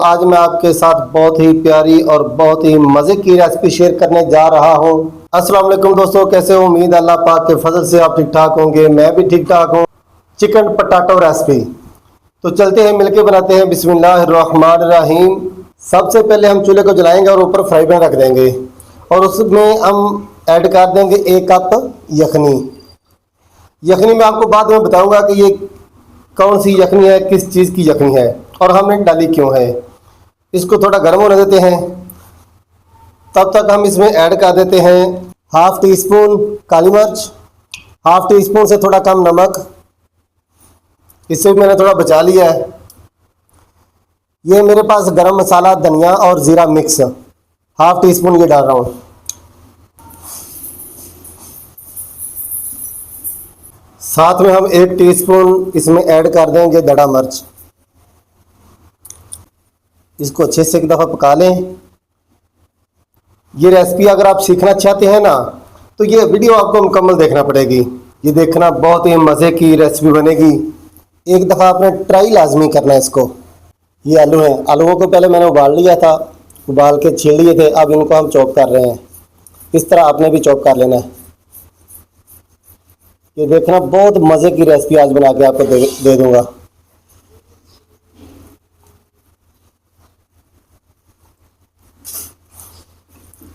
आज मैं आपके साथ बहुत ही प्यारी और बहुत ही मज़े की रेसिपी शेयर करने जा रहा हूँ। अस्सलाम वालेकुम दोस्तों, कैसे हो? उम्मीद अल्लाह पाक के फजल से आप ठीक ठाक होंगे। मैं भी ठीक ठाक हूँ। चिकन पटाटो रेसिपी, तो चलते हैं मिलके बनाते हैं। बिस्मिल्लाहिर्रहमानिर्रहीम। सबसे पहले हम चूल्हे को जलाएंगे और ऊपर फ्राई पैन रख देंगे और उसमें हम ऐड कर देंगे 1 कप यखनी। यखनी मैं आपको बाद में बताऊंगा कि ये कौन सी यखनी है, किस चीज़ की यखनी है और हमने डाली क्यों है। इसको थोड़ा गर्म होने देते हैं। तब तक हम इसमें ऐड कर देते हैं हाफ टी स्पून काली मिर्च, हाफ टी स्पून से थोड़ा कम नमक। इससे भी मैंने थोड़ा बचा लिया है। ये मेरे पास गरम मसाला, धनिया और ज़ीरा मिक्स हाफ टी स्पून ये डाल रहा हूँ। साथ में हम 1 टीस्पून इसमें ऐड कर देंगे दड़ा मिर्च। इसको अच्छे से एक दफ़ा पका लें। ये रेसिपी अगर आप सीखना चाहते हैं ना, तो ये वीडियो आपको मुकम्मल देखना पड़ेगी। ये देखना, बहुत ही मज़े की रेसिपी बनेगी। एक दफ़ा आपने ट्राई लाजमी करना है इसको। ये आलू हैं, आलूओं को पहले मैंने उबाल लिया था, उबाल के छील लिए थे। अब इनको हम चॉप कर रहे हैं। इस तरह आपने भी चॉप कर लेना है। ये देखना, बहुत मज़े की रेसिपी आज बना के आपको दे दूंगा।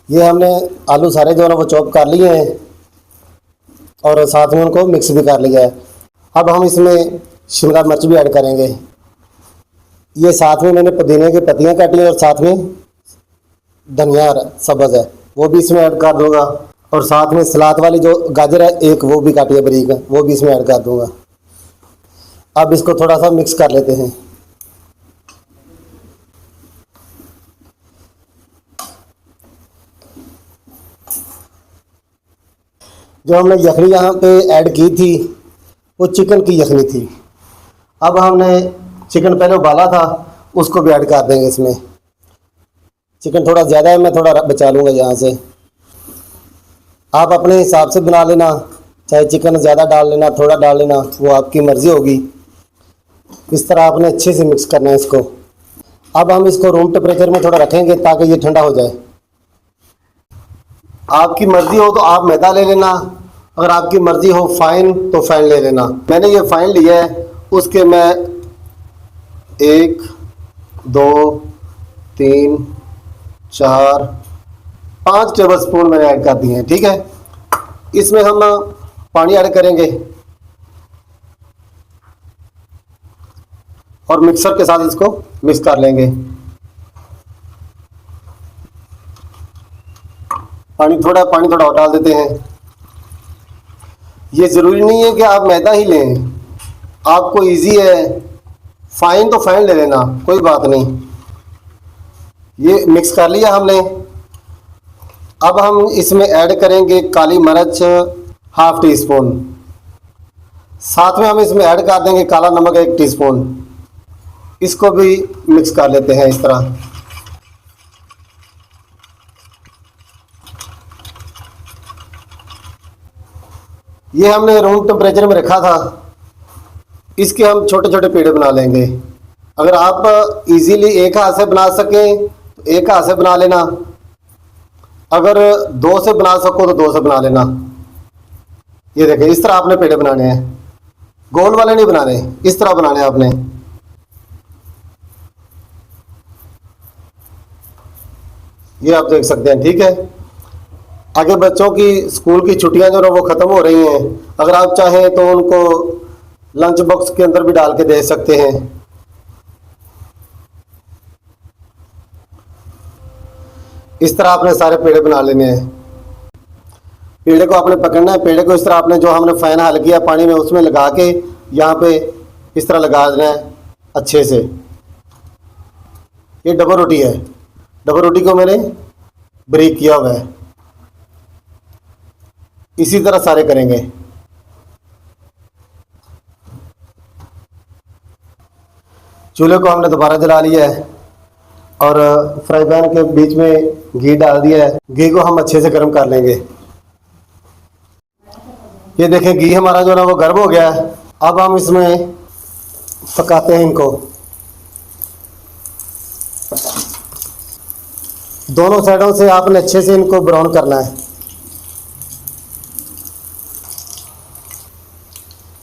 ये हमने आलू सारे जो है ना वो चॉप कर लिए हैं और साथ में उनको मिक्स भी कर लिया है। अब हम इसमें शिमला मिर्च भी ऐड करेंगे। ये साथ में मैंने पुदीने की पत्तियां काटी हैं और साथ में धनिया सब्ज़ है वो भी इसमें ऐड कर दूंगा। और साथ में सलाद वाली जो गाजर है एक, वो भी काटी है बारीक, वो भी इसमें ऐड कर दूंगा। अब इसको थोड़ा सा मिक्स कर लेते हैं। जो हमने यखनी यहाँ पे ऐड की थी वो चिकन की यखनी थी। अब हमने चिकन पहले उबाला था, उसको भी ऐड कर देंगे इसमें। चिकन थोड़ा ज़्यादा है, मैं थोड़ा बचा लूँगा यहाँ से। आप अपने हिसाब से बना लेना, चाहे चिकन ज़्यादा डाल लेना, थोड़ा डाल लेना, वो आपकी मर्ज़ी होगी। इस तरह आपने अच्छे से मिक्स करना है इसको। अब हम इसको रूम टेम्परेचर में थोड़ा रखेंगे ताकि ये ठंडा हो जाए। आपकी मर्ज़ी हो तो आप मैदा ले लेना, अगर आपकी मर्ज़ी हो फ़ाइन तो फ़ाइन ले लेना। मैंने ये फ़ाइन लिया है, उसके मैं 1 2 3 4 5 टेबल स्पून मैंने ऐड कर दिए हैं। ठीक है, इसमें हम पानी ऐड करेंगे और मिक्सर के साथ इसको मिक्स कर लेंगे। पानी थोड़ा और डाल देते हैं। ये ज़रूरी नहीं है कि आप मैदा ही लें, आपको इजी है फ़ाइन तो फ़ाइन ले लेना, कोई बात नहीं। ये मिक्स कर लिया हमने। अब हम इसमें ऐड करेंगे काली मिर्च हाफ टी स्पून। साथ में हम इसमें ऐड कर देंगे काला नमक 1 टीस्पून। इसको भी मिक्स कर लेते हैं इस तरह। ये हमने रूम टेम्परेचर में रखा था। इसके हम छोटे छोटे पेड़े बना लेंगे। अगर आप इजीली एक हाथ से बना सकें तो एक हाथ से बना लेना, अगर 2 से बना सको तो 2 से बना लेना। ये देखें, इस तरह आपने पेड़े बनाने हैं, गोल वाले नहीं बनाने, इस तरह बनाने हैं आपने। ये आप देख सकते हैं। ठीक है, आगे बच्चों की स्कूल की छुट्टियां जो है वो ख़त्म हो रही हैं। अगर आप चाहें तो उनको लंच बॉक्स के अंदर भी डाल के दे सकते हैं। इस तरह आपने सारे पेड़े बना लेने हैं। पेड़े को आपने पकड़ना है। पेड़े को इस तरह आपने जो हमने फ़ैन हल किया पानी में उसमें लगा के यहाँ पे इस तरह लगा देना है अच्छे से। ये डबल रोटी है, डबल रोटी को मैंने ब्रेक किया हुआ है। इसी तरह सारे करेंगे। चूल्हे को हमने दोबारा जला लिया है और फ्राई पैन के बीच में घी डाल दिया है। घी को हम अच्छे से गर्म कर लेंगे। ये देखें, घी हमारा जो है ना वो गर्म हो गया है। अब हम इसमें पकाते हैं इनको। दोनों साइडों से आपने अच्छे से इनको ब्राउन करना है।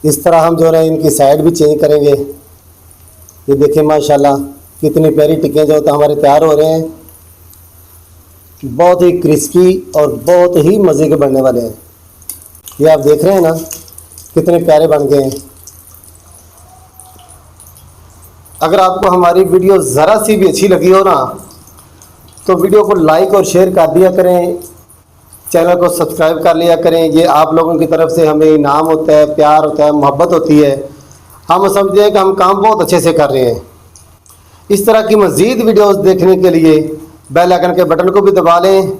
इस तरह हम जो है इनकी साइड भी चेंज करेंगे। ये देखिए माशाल्लाह कितनी प्यारी टिक्कियाँ जो तो हमारे तैयार हो रहे हैं। बहुत ही क्रिस्पी और बहुत ही मज़े के बनने वाले हैं। ये आप देख रहे हैं ना कितने प्यारे बन गए हैं। अगर आपको हमारी वीडियो ज़रा सी भी अच्छी लगी हो ना तो वीडियो को लाइक और शेयर कर दिया करें, चैनल को सब्सक्राइब कर लिया करें। ये आप लोगों की तरफ से हमें इनाम होता है, प्यार होता है, मोहब्बत होती है। हम समझते हैं कि हम काम बहुत अच्छे से कर रहे हैं। इस तरह की मज़ीद वीडियोस देखने के लिए बेल आइकन के बटन को भी दबा लें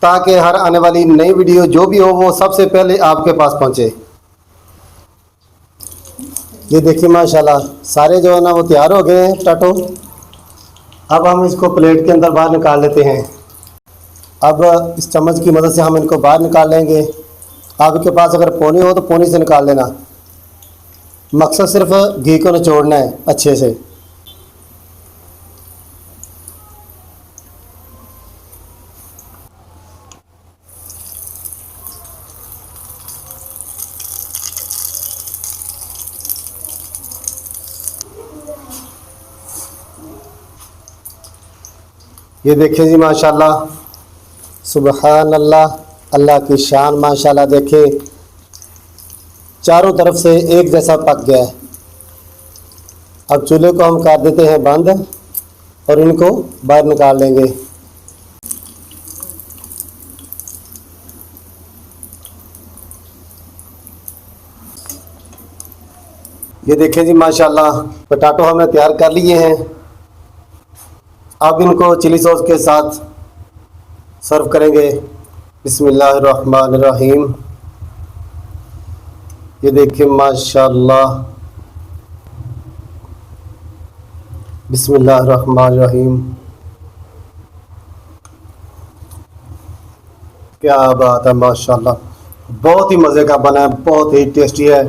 ताकि हर आने वाली नई वीडियो जो भी हो वो सबसे पहले आपके पास पहुंचे। ये देखिए माशाल्लाह सारे जो है ना वो तैयार हो गए हैं टाटो। अब हम इसको प्लेट के अंदर बाहर निकाल लेते हैं। अब इस चम्मच की मदद से हम इनको बाहर निकाल लेंगे। आपके पास अगर पोनी हो तो पोनी से निकाल लेना। मकसद सिर्फ घी को निचोड़ना है अच्छे से। ये देखिए जी माशाल्लाह, सुबहान अल्लाह, अल्लाह की शान माशाल्लाह। देखिए चारों तरफ से एक जैसा पक गया है। अब चूल्हे को हम कर देते हैं बंद और इनको बाहर निकाल लेंगे। ये देखिए जी माशाल्लाह पोटैटो हमने तैयार कर लिए हैं। अब इनको चिली सॉस के साथ सर्व करेंगे। बिस्मिल्लाहिर्रहमानिर्रहीम। ये देखिए माशाल्लाह, बिस्मिल्लाहिर्रहमानिर्रहीम। क्या बात है माशाल्लाह, बहुत ही मज़े का बना है, बहुत ही टेस्टी है।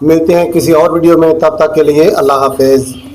मिलते हैं किसी और वीडियो में, तब तक के लिए अल्लाह हाफिज़।